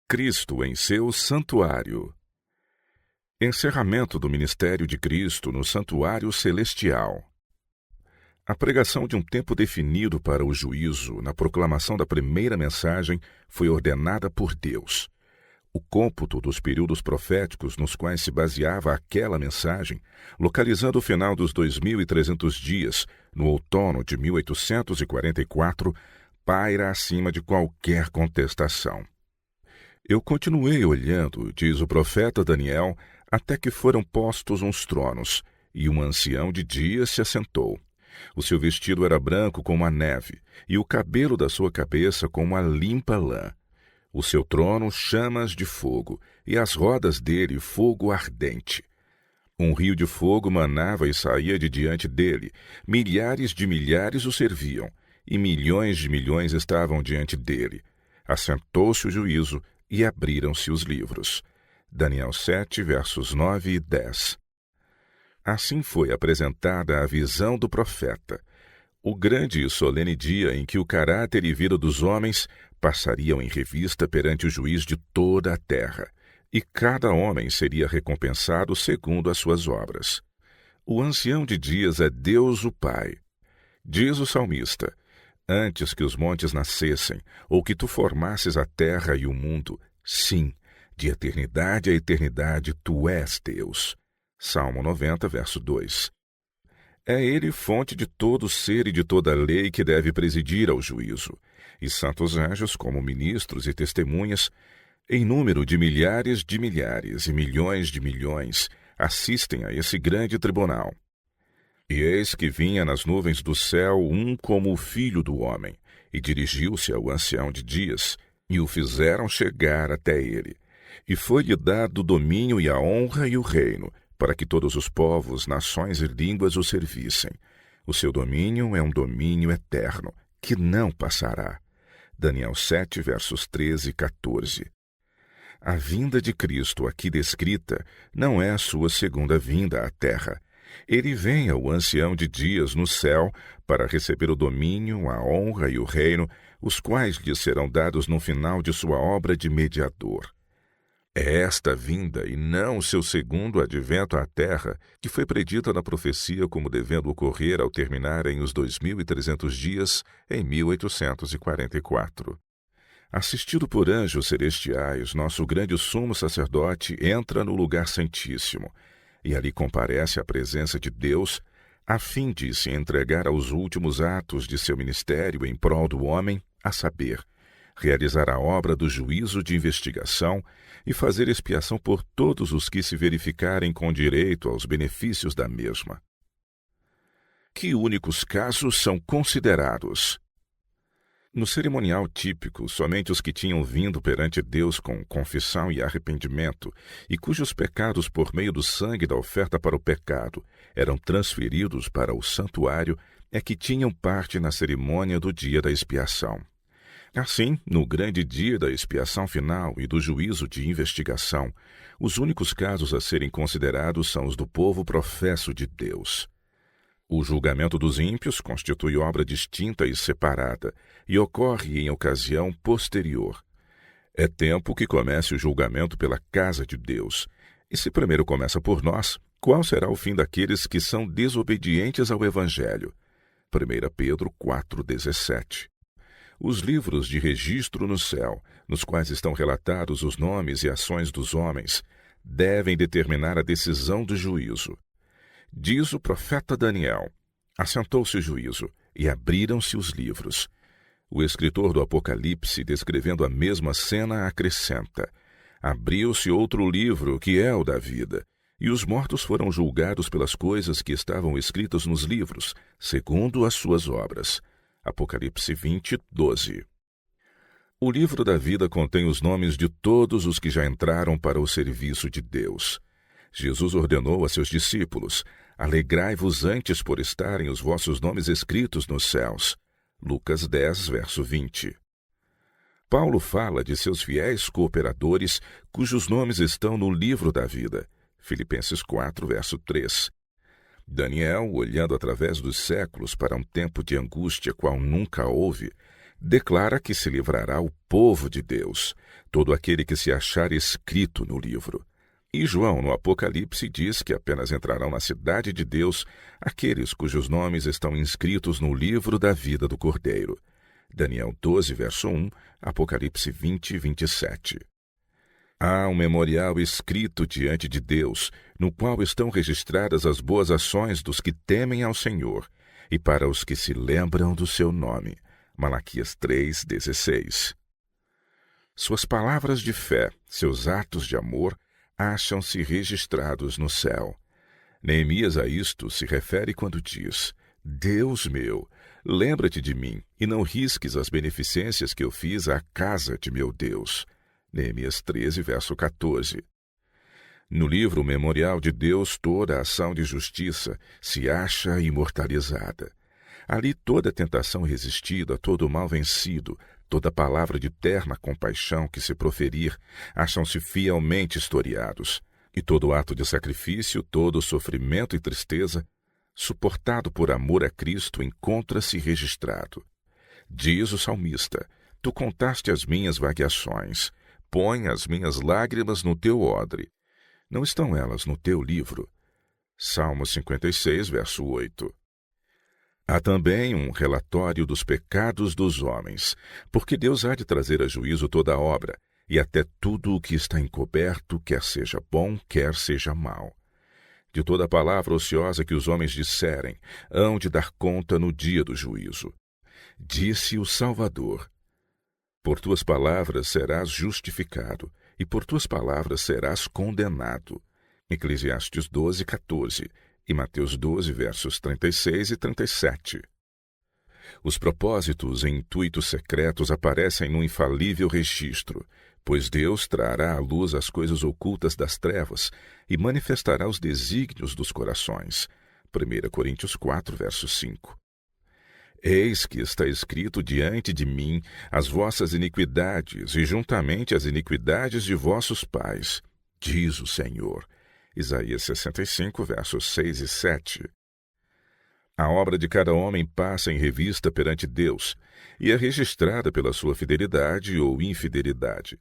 Cristo em seu santuário. Encerramento do ministério de Cristo no santuário celestial. A pregação de um tempo definido para o juízo na proclamação da primeira mensagem foi ordenada por Deus. O cômputo dos períodos proféticos nos quais se baseava aquela mensagem, localizando o final dos 2.300 dias, no outono de 1844, paira acima de qualquer contestação. Eu continuei olhando, diz o profeta Daniel, até que foram postos uns tronos, e um ancião de dias se assentou. O seu vestido era branco como a neve, e o cabelo da sua cabeça como a limpa lã. O seu trono chamas de fogo, e as rodas dele fogo ardente. Um rio de fogo manava e saía de diante dele, milhares de milhares o serviam, e milhões de milhões estavam diante dele. Assentou-se o juízo, e abriram-se os livros. Daniel 7, versos 9 e 10. Assim foi apresentada a visão do profeta, o grande e solene dia em que o caráter e vida dos homens passariam em revista perante o juiz de toda a terra, e cada homem seria recompensado segundo as suas obras. O ancião de dias é Deus o Pai. Diz o salmista: antes que os montes nascessem, ou que tu formasses a terra e o mundo, sim, de eternidade a eternidade tu és Deus. Salmo 90, verso 2. É ele fonte de todo ser e de toda lei que deve presidir ao juízo, e santos anjos, como ministros e testemunhas, em número de milhares e milhões de milhões, assistem a esse grande tribunal. E eis que vinha nas nuvens do céu um como o Filho do Homem, e dirigiu-se ao ancião de dias, e o fizeram chegar até ele. E foi-lhe dado o domínio e a honra e o reino, para que todos os povos, nações e línguas o servissem. O seu domínio é um domínio eterno, que não passará. Daniel 7, versos 13 e 14. A vinda de Cristo aqui descrita não é a sua segunda vinda à terra. Ele vem ao ancião de dias no céu para receber o domínio, a honra e o reino, os quais lhe serão dados no final de sua obra de mediador. É esta vinda, e não o seu segundo advento à terra, que foi predita na profecia como devendo ocorrer ao terminarem os 2.300 dias em 1844. Assistido por anjos celestiais, nosso grande sumo sacerdote entra no lugar santíssimo, e ali comparece à presença de Deus, a fim de se entregar aos últimos atos de seu ministério em prol do homem, a saber, realizar a obra do juízo de investigação e fazer expiação por todos os que se verificarem com direito aos benefícios da mesma. Que únicos casos são considerados? No cerimonial típico, somente os que tinham vindo perante Deus com confissão e arrependimento, e cujos pecados por meio do sangue da oferta para o pecado eram transferidos para o santuário, é que tinham parte na cerimônia do dia da expiação. Assim, no grande dia da expiação final e do juízo de investigação, os únicos casos a serem considerados são os do povo professo de Deus. O julgamento dos ímpios constitui obra distinta e separada e ocorre em ocasião posterior. É tempo que comece o julgamento pela casa de Deus. E se primeiro começa por nós, qual será o fim daqueles que são desobedientes ao Evangelho? 1 Pedro 4,17. Os livros de registro no céu, nos quais estão relatados os nomes e ações dos homens, devem determinar a decisão do juízo. Diz o profeta Daniel: assentou-se o juízo, e abriram-se os livros. O escritor do Apocalipse, descrevendo a mesma cena, acrescenta: abriu-se outro livro, que é o da vida, e os mortos foram julgados pelas coisas que estavam escritas nos livros, segundo as suas obras. Apocalipse 20, 12. O livro da vida contém os nomes de todos os que já entraram para o serviço de Deus. Jesus ordenou a seus discípulos: alegrai-vos antes por estarem os vossos nomes escritos nos céus. Lucas 10, verso 20. Paulo fala de seus fiéis cooperadores, cujos nomes estão no livro da vida. Filipenses 4, verso 3. Daniel, olhando através dos séculos para um tempo de angústia qual nunca houve, declara que se livrará o povo de Deus, todo aquele que se achar escrito no livro. E João, no Apocalipse, diz que apenas entrarão na cidade de Deus aqueles cujos nomes estão inscritos no livro da vida do Cordeiro. Daniel 12, verso 1, Apocalipse 20, 27. Há um memorial escrito diante de Deus, no qual estão registradas as boas ações dos que temem ao Senhor, e para os que se lembram do seu nome. Malaquias 3, 16. Suas palavras de fé, seus atos de amor, acham-se registrados no céu. Neemias a isto se refere quando diz: Deus meu, lembra-te de mim e não risques as beneficências que eu fiz à casa de meu Deus. Neemias 13, verso 14. No livro Memorial de Deus, toda a ação de justiça se acha imortalizada. Ali toda tentação resistida, todo mal vencido, toda palavra de terna compaixão que se proferir, acham-se fielmente historiados, e todo ato de sacrifício, todo sofrimento e tristeza, suportado por amor a Cristo, encontra-se registrado. Diz o salmista: Tu contaste as minhas vagueações, põe as minhas lágrimas no teu odre. Não estão elas no teu livro? Salmo 56, verso 8. Há também um relatório dos pecados dos homens, porque Deus há de trazer a juízo toda a obra, e até tudo o que está encoberto, quer seja bom, quer seja mau. De toda palavra ociosa que os homens disserem, hão de dar conta no dia do juízo. Disse o Salvador: Por tuas palavras serás justificado, e por tuas palavras serás condenado. Eclesiastes 12, 14 e Mateus 12, versos 36 e 37. Os propósitos e intuitos secretos aparecem no infalível registro, pois Deus trará à luz as coisas ocultas das trevas e manifestará os desígnios dos corações. 1 Coríntios 4, verso 5. Eis que está escrito diante de mim as vossas iniquidades e juntamente as iniquidades de vossos pais, diz o Senhor. Isaías 65, versos 6 e 7. A obra de cada homem passa em revista perante Deus e é registrada pela sua fidelidade ou infidelidade.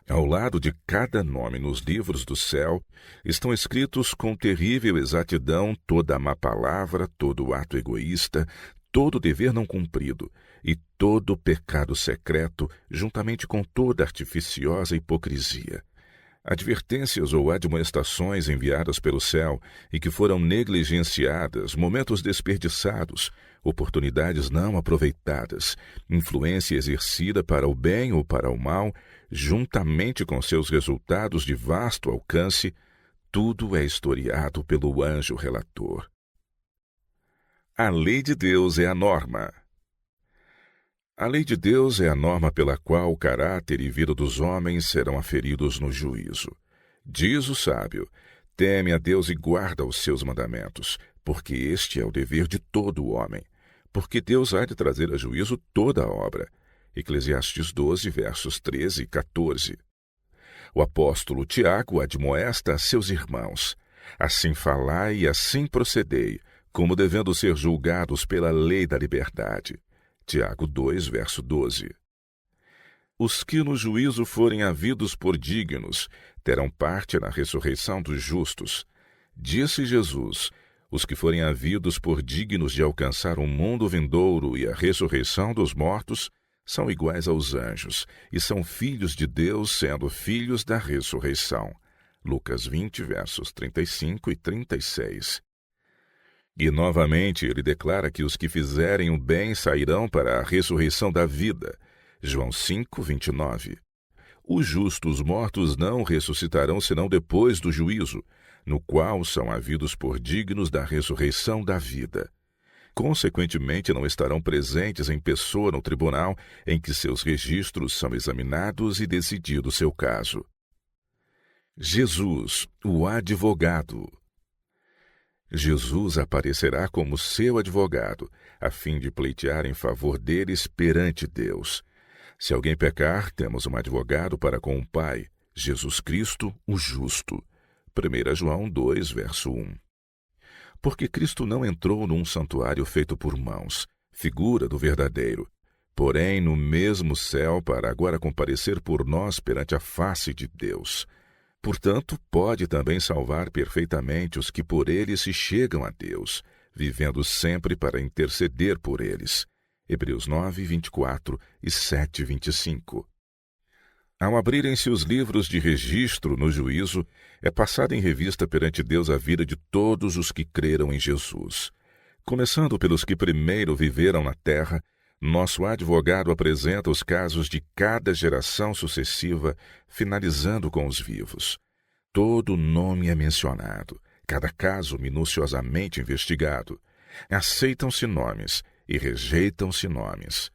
Ao lado de cada nome nos livros do céu estão escritos com terrível exatidão toda a má palavra, todo ato egoísta, todo dever não cumprido e todo pecado secreto, juntamente com toda artificiosa hipocrisia. Advertências ou admoestações enviadas pelo céu e que foram negligenciadas, momentos desperdiçados, oportunidades não aproveitadas, influência exercida para o bem ou para o mal, juntamente com seus resultados de vasto alcance, tudo é historiado pelo anjo relator. A lei de Deus é a norma. A lei de Deus é a norma pela qual o caráter e vida dos homens serão aferidos no juízo. Diz o sábio: teme a Deus e guarda os seus mandamentos, porque este é o dever de todo o homem, porque Deus há de trazer a juízo toda a obra. Eclesiastes 12, versos 13 e 14. O apóstolo Tiago admoesta a seus irmãos: assim falai e assim procedei, como devendo ser julgados pela lei da liberdade. Tiago 2, verso 12. Os que no juízo forem havidos por dignos terão parte na ressurreição dos justos. Disse Jesus: os que forem havidos por dignos de alcançar o mundo vindouro e a ressurreição dos mortos são iguais aos anjos e são filhos de Deus, sendo filhos da ressurreição. Lucas 20, versos 35 e 36. E novamente ele declara que os que fizerem o bem sairão para a ressurreição da vida. João 5, 29. Os justos mortos não ressuscitarão senão depois do juízo, no qual são havidos por dignos da ressurreição da vida. Consequentemente, não estarão presentes em pessoa no tribunal em que seus registros são examinados e decidido seu caso. Jesus, o advogado. Jesus aparecerá como seu advogado, a fim de pleitear em favor deles perante Deus. Se alguém pecar, temos um advogado para com o Pai, Jesus Cristo, o justo. 1 João 2, verso 1. Porque Cristo não entrou num santuário feito por mãos, figura do verdadeiro, porém no mesmo céu para agora comparecer por nós perante a face de Deus. Portanto, pode também salvar perfeitamente os que por ele se chegam a Deus, vivendo sempre para interceder por eles. Hebreus 9, 24 e 7, 25. Ao abrirem-se os livros de registro no juízo, é passada em revista perante Deus a vida de todos os que creram em Jesus. Começando pelos que primeiro viveram na terra, nosso advogado apresenta os casos de cada geração sucessiva, finalizando com os vivos. Todo nome é mencionado, cada caso minuciosamente investigado. Aceitam-se nomes e rejeitam-se nomes.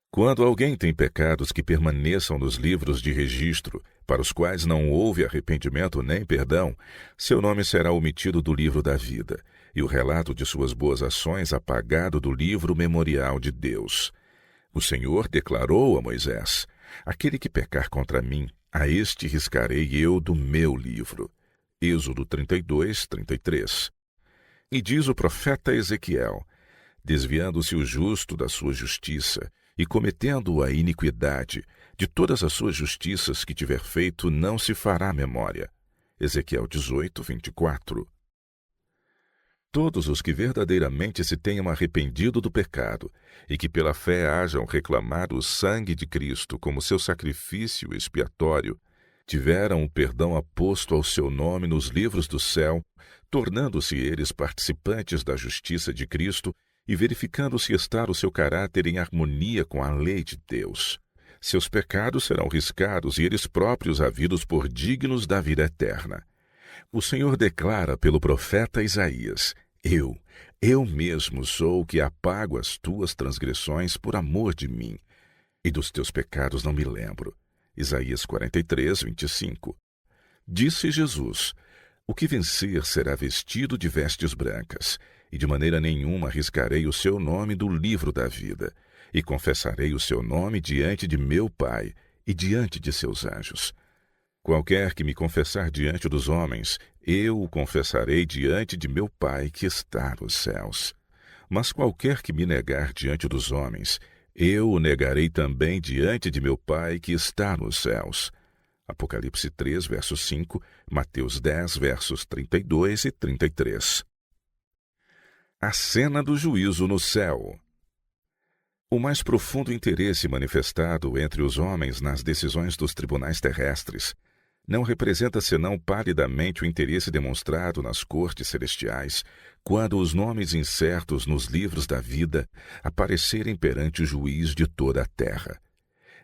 Quando alguém tem pecados que permaneçam nos livros de registro, para os quais não houve arrependimento nem perdão, seu nome será omitido do livro da vida, e o relato de suas boas ações apagado do livro memorial de Deus. O Senhor declarou a Moisés: aquele que pecar contra mim, a este riscarei eu do meu livro. Êxodo 32, 33. E diz o profeta Ezequiel: desviando-se o justo da sua justiça, e cometendo a iniquidade, de todas as suas justiças que tiver feito, não se fará memória. Ezequiel 18, 24. Todos os que verdadeiramente se tenham arrependido do pecado, e que pela fé hajam reclamado o sangue de Cristo como seu sacrifício expiatório, tiveram o perdão aposto ao seu nome nos livros do céu, tornando-se eles participantes da justiça de Cristo, e verificando-se estar o seu caráter em harmonia com a lei de Deus. Seus pecados serão riscados e eles próprios havidos por dignos da vida eterna. O Senhor declara pelo profeta Isaías: eu mesmo sou o que apago as tuas transgressões por amor de mim, e dos teus pecados não me lembro. Isaías 43, 25. Disse Jesus: o que vencer será vestido de vestes brancas, e de maneira nenhuma arriscarei o seu nome do livro da vida, e confessarei o seu nome diante de meu Pai e diante de seus anjos. Qualquer que me confessar diante dos homens, eu o confessarei diante de meu Pai que está nos céus. Mas qualquer que me negar diante dos homens, eu o negarei também diante de meu Pai que está nos céus. Apocalipse 3, verso 5, Mateus 10, versos 32 e 33. A cena do juízo no céu. O mais profundo interesse manifestado entre os homens nas decisões dos tribunais terrestres não representa senão palidamente o interesse demonstrado nas cortes celestiais, quando os nomes incertos nos livros da vida aparecerem perante o juiz de toda a terra.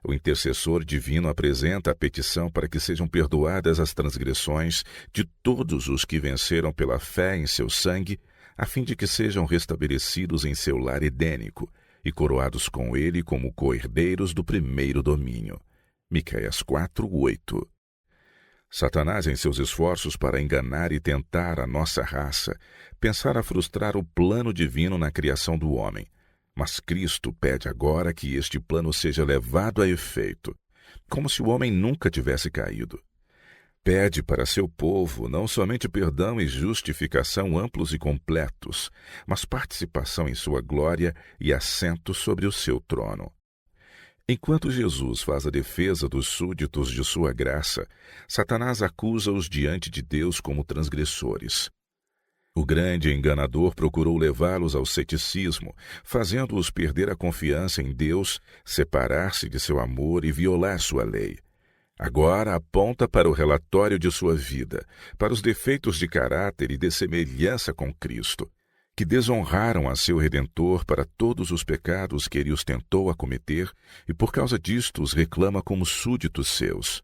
O intercessor divino apresenta a petição para que sejam perdoadas as transgressões de todos os que venceram pela fé em seu sangue, a fim de que sejam restabelecidos em seu lar edênico e coroados com ele como co-herdeiros do primeiro domínio. Miqueias 4, 8. Satanás, em seus esforços para enganar e tentar a nossa raça, pensara frustrar o plano divino na criação do homem. Mas Cristo pede agora que este plano seja levado a efeito, como se o homem nunca tivesse caído. Pede para seu povo não somente perdão e justificação amplos e completos, mas participação em sua glória e assento sobre o seu trono. Enquanto Jesus faz a defesa dos súditos de sua graça, Satanás acusa-os diante de Deus como transgressores. O grande enganador procurou levá-los ao ceticismo, fazendo-os perder a confiança em Deus, separar-se de seu amor e violar sua lei. Agora aponta para o relatório de sua vida, para os defeitos de caráter e de semelhança com Cristo, que desonraram a seu Redentor para todos os pecados que ele os tentou a cometer e por causa disto os reclama como súditos seus.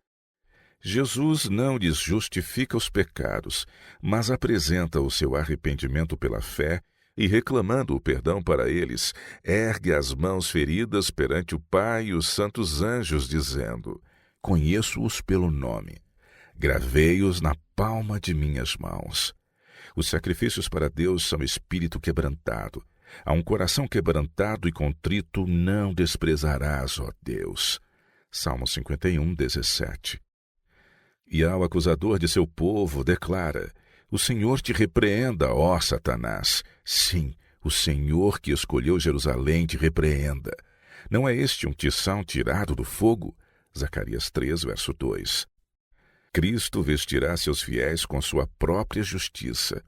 Jesus não lhes justifica os pecados, mas apresenta o seu arrependimento pela fé e, reclamando o perdão para eles, ergue as mãos feridas perante o Pai e os santos anjos, dizendo: conheço-os pelo nome, gravei-os na palma de minhas mãos. Os sacrifícios para Deus são espírito quebrantado. A um coração quebrantado e contrito não desprezarás, ó Deus. Salmo 51, 17. E ao acusador de seu povo declara: o Senhor te repreenda, ó Satanás. Sim, o Senhor que escolheu Jerusalém te repreenda. Não é este um tição tirado do fogo? Zacarias 3, verso 2. Cristo vestirá seus fiéis com sua própria justiça,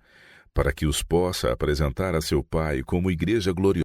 para que os possa apresentar a seu Pai como igreja gloriosa.